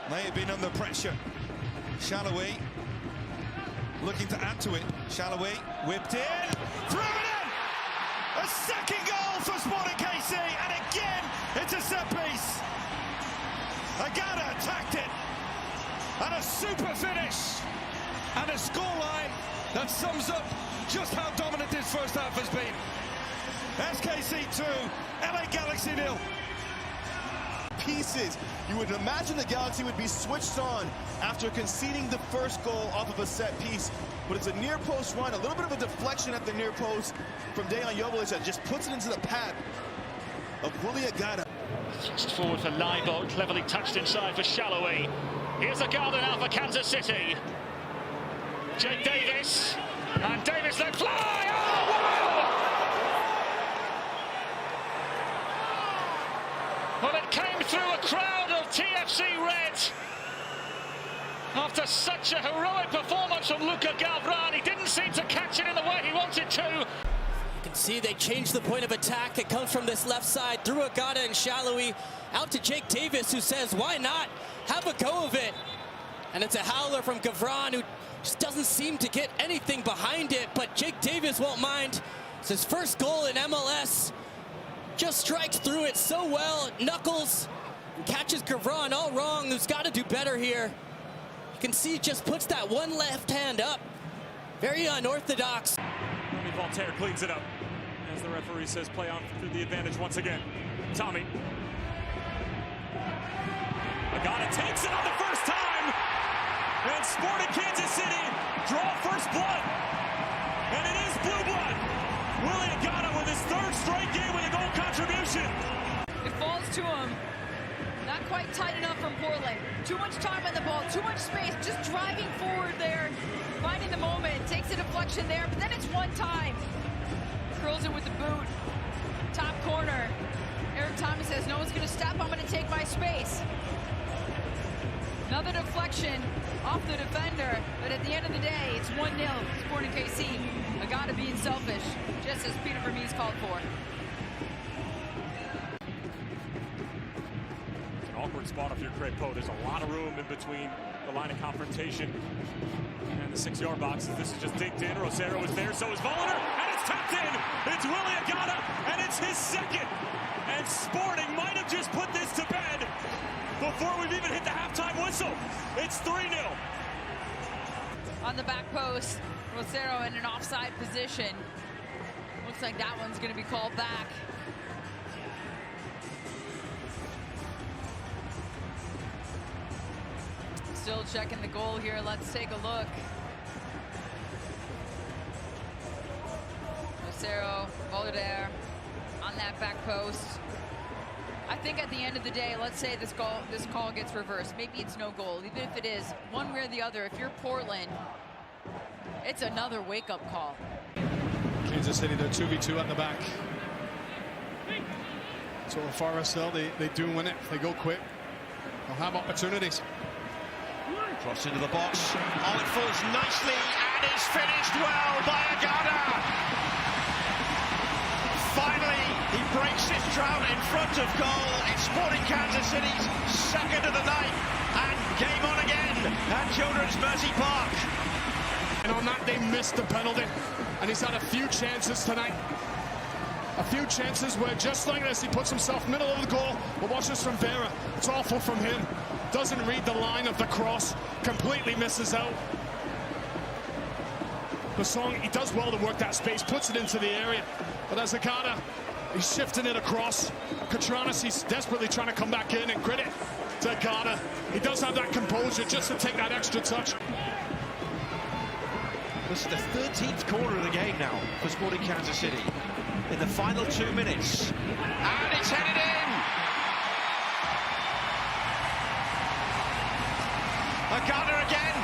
May have been under pressure. Shallowy looking to add to it. Shallowy whipped in, threw it in! A second goal for Sporting KC, and again it's a set piece. Agada attacked it, and a super finish, and a scoreline that sums up just how dominant this first half has been. SKC 2, LA Galaxy 0. Pieces. You would imagine the Galaxy would be switched on after conceding the first goal off of a set piece, but it's a near post run, a little bit of a deflection at the near post from Dejan Joveljic that just puts it into the pad of Willie Agada. Just forward for Leibold, cleverly touched inside for Shallowy. Here's Agada now for Kansas City. Jake Davis, and Davis let fly. Oh, wow! Well, it came through a crowd of TFC Red. After such a heroic performance from Luka Gavran, he didn't seem to catch it in the way he wanted to. You can see they changed the point of attack. It comes from this left side through Agada and Shallowy out to Jake Davis, who says, why not? Have a go of it. And it's a howler from Gavran, who just doesn't seem to get anything behind it, but Jake Davis won't mind. It's his first goal in MLS. Just strikes through it so well. Knuckles catches Gavran all wrong, who's got to do better here. You can see he just puts that one left hand up. Very unorthodox. Tommy Voltaire cleans it up as the referee says play on through the advantage once again. Tommy. Agada takes it on the first time. And Sporting Kansas City draw first blood. And it is blue blood. Willie Agada with his third straight game with a goal contribution. It falls to him. Not quite tight enough from Portland. Too much time on the ball, too much space, just driving forward there, finding the moment, takes a deflection there, but then it's one time. Curls it with the boot. Top corner. Eric Thomas says, no one's going to stop, I'm going to take my space. Another deflection off the defender, but at the end of the day, it's 1-0 Sporting KC. Agada being selfish, just as Peter Vermees called for. It's an awkward spot off your Crepeau. There's a lot of room in between the line of confrontation and the 6-yard box. This is just dinked in. Rosero is there, so is Volliner, and it's tapped in. It's Willie Agada, and it's his second. And Sporting might have just put this to bed before we've even hit the halftime whistle. It's 3-0. On the back post, Rosero in an offside position. Looks like that one's going to be called back. Still checking the goal here. Let's take a look. Rosero, Voltaire on that back post. I think at the end of the day, let's say this call gets reversed. Maybe it's no goal. Even if it is, one way or the other, if you're Portland, it's another wake-up call. Kansas City, they're 2v2 at the back. So Forest, though, they do win it. If they go quick, they'll have opportunities. Cross into the box. Oh, it falls nicely and is finished well by Agada. Finally, he breaks his drought in front of goal. It's Sporting Kansas City's second of the night, and game on again at Children's Mercy Park. And on that, they missed the penalty, and he's had a few chances tonight. A few chances where, just like this, he puts himself middle of the goal. But watch this from Vera. It's awful from him. Doesn't read the line of the cross. Completely misses out. Basong, he does well to work that space, puts it into the area. But as Agada, he's shifting it across. Katranis, he's desperately trying to come back in and grit it to Agada. He does have that composure just to take that extra touch. This is the 13th corner of the game now for Sporting Kansas City. In the final 2 minutes. And it's headed in! Agada again!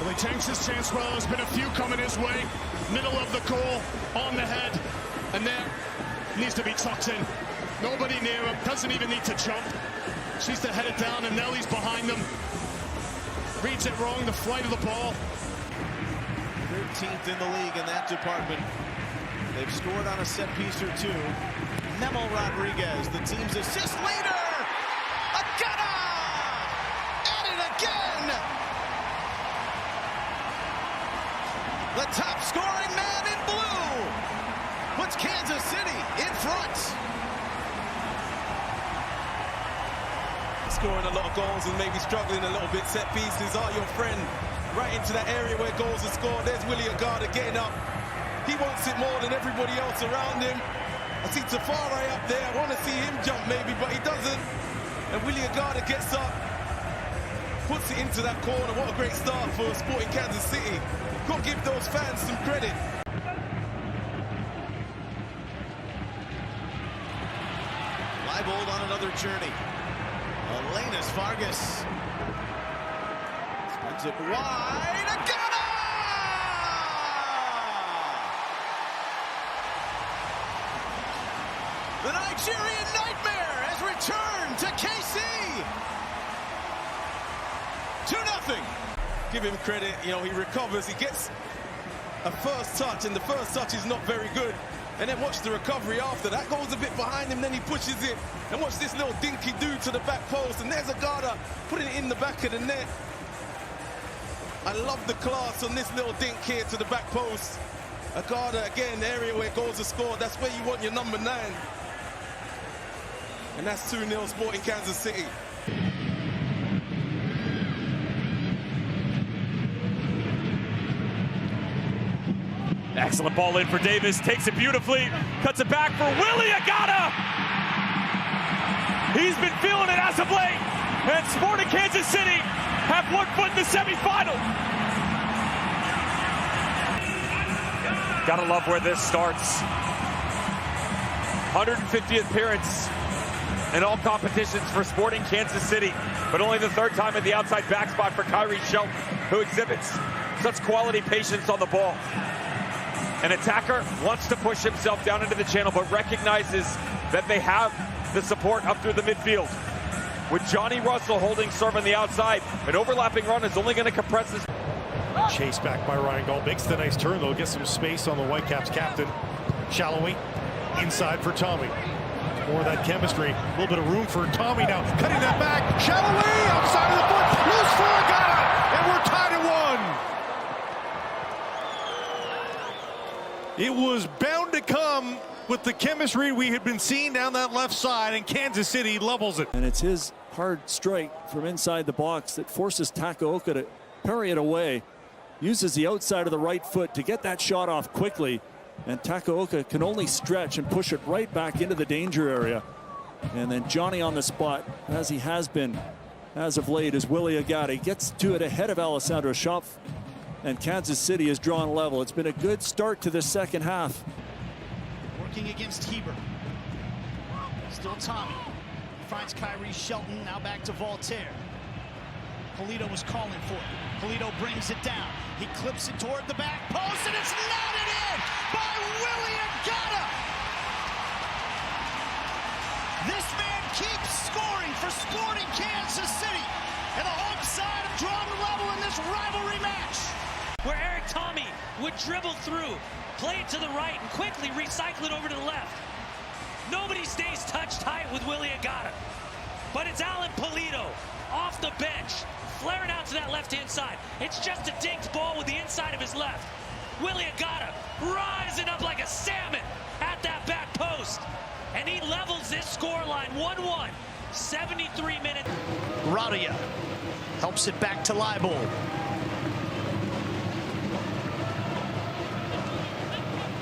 Well, he takes his chance well. There's been a few coming his way. Middle of the goal, on the head. And there, needs to be tucked in. Nobody near him, doesn't even need to jump. She's to head it down, and Nelly's behind them. Reads it wrong, the flight of the ball. 13th in the league in that department. They've scored on a set piece or two. Memo Rodriguez, the team's assist leader. Agada! At it again! The top scoring man in blue puts Kansas City in front. Scoring a lot of goals and maybe struggling a little bit. Set pieces are your friend. Right into that area where goals are scored. There's Willie Agada getting up. He wants it more than everybody else around him. I see Tafari up there. I want to see him jump maybe, but he doesn't. And Willie Agada gets up, puts it into that corner. What a great start for Sporting Kansas City. Got to give those fans some credit. Leibold on another journey. Elenas Vargas spins it wide. Agada! The Nigerian nightmare has returned to KC. 2-0. Give him credit. You know, he recovers. He gets a first touch, and the first touch is not very good. And then watch the recovery after. That goes a bit behind him, then he pushes it. And watch this little dinky do to the back post. And there's Agada putting it in the back of the net. I love the class on this little dink here to the back post. Agada, again, the area where goals are scored. That's where you want your number 9. And that's 2-0 Sporting Kansas City. Excellent ball in for Davis, takes it beautifully, cuts it back for Willie Agada. He's been feeling it as of late, and Sporting Kansas City have 1 foot in the semifinal. Gotta love where this starts. 150th appearance in all competitions for Sporting Kansas City, but only the 3rd time at the outside back spot for Kyrie Shelton, who exhibits such quality patience on the ball. An attacker wants to push himself down into the channel, but recognizes that they have the support up through the midfield. With Johnny Russell holding serve on the outside, an overlapping run is only going to compress this. Chase back by Ryan Gaul. Makes the nice turn, though. Gets some space on the Whitecaps captain. Shalloway inside for Tommy. More of that chemistry. A little bit of room for Tommy now. Cutting that back. Shalloway outside of the foot. Loose for Agada. And we're tied at 1. It was bound to come with the chemistry we had been seeing down that left side, and Kansas City levels it. And it's his hard strike from inside the box that forces Takaoka to parry it away. Uses the outside of the right foot to get that shot off quickly. And Takaoka can only stretch and push it right back into the danger area. And then Johnny on the spot, as he has been as of late, is Willie Agada. He gets to it ahead of Alessandro Schopf. And Kansas City has drawn level. It's been a good start to the second half. Working against Heber. Still Tommy. He finds Kyrie Shelton, now back to Voltaire. Polito was calling for it. Polito brings it down. He clips it toward the back post, and it's knotted in by Willie Agada. This man keeps scoring for Sporting Kansas City. And the home side have drawn level in this rivalry match. Where Eric Tommy would dribble through, play it to the right, and quickly recycle it over to the left. Nobody stays touch tight with Willie Agada. But it's Alan Polito off the bench, flaring out to that left-hand side. It's just a dinked ball with the inside of his left. Willie Agada rising up like a salmon at that back post. And he levels this scoreline 1-1. 73 minutes. Radia helps it back to Leibold.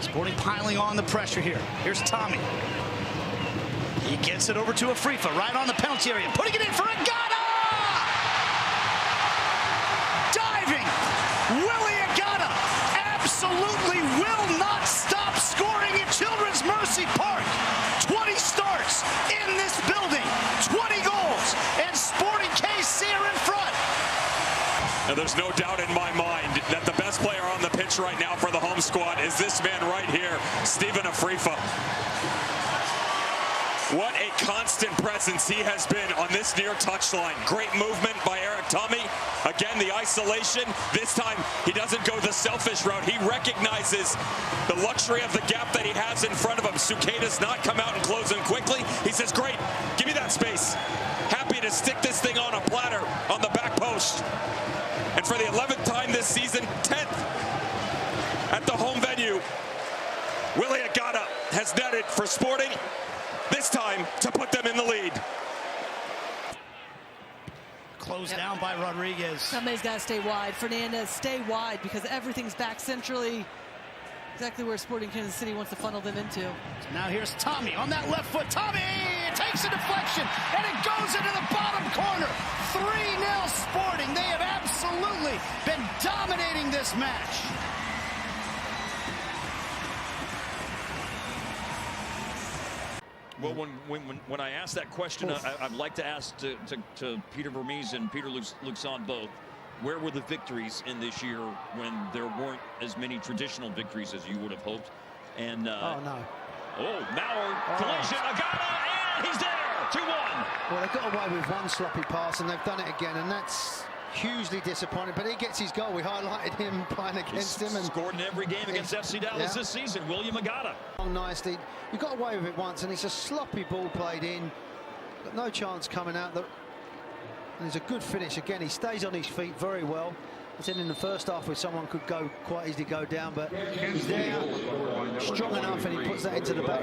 Sporting piling on the pressure here. Here's Tommy. He gets it over to Afrifa, right on the penalty area. Putting it in for Agada! Diving! Willie Agada absolutely will not stop scoring at Children's Mercy Park. 20 starts in this building. 20 goals. And Sporting KC are in front. Now, there's no doubt in my mind that the best player on the pitch right now for the home squad is this man right here, Stephen Afrifa. What a constant presence he has been on this near touchline. Great movement by Eric Tommy. Again, the isolation. This time, he doesn't go the selfish route. He recognizes the luxury of the gap that he has in front of him. Suquet does not come out and close him quickly. He says, great, give me that space. Happy to stick this thing on a platter on the back post. And for the 11th time this season, 10th at the home venue, Willie Agada has netted for Sporting, this time to put them in the lead. Closed down by Rodriguez. Somebody's got to stay wide. Fernandez, stay wide because everything's back centrally. Exactly where Sporting Kansas City wants to funnel them into. So now here's Tommy on that left foot. Tommy takes a deflection and it goes into the bottom corner. 3-0 Sporting. They have absolutely been dominating this match. Well, when I asked that question, I'd like to ask to Peter Vermees and Peter Luxon both, where were the victories in this year when there weren't as many traditional victories as you would have hoped? And Maurer collision, Agada, and he's there, 2-1. Well, they got away with one sloppy pass, and they've done it again, and that's hugely disappointing. But he gets his goal. We highlighted him playing against him, and scored in every game against FC Dallas this season. William Agada. Nicely, we got away with it once, and it's a sloppy ball played in. Got no chance coming out. And it's a good finish again. He stays on his feet very well. I said in the first half where someone could quite easily go down, but he's there, strong enough, and he puts that into the back.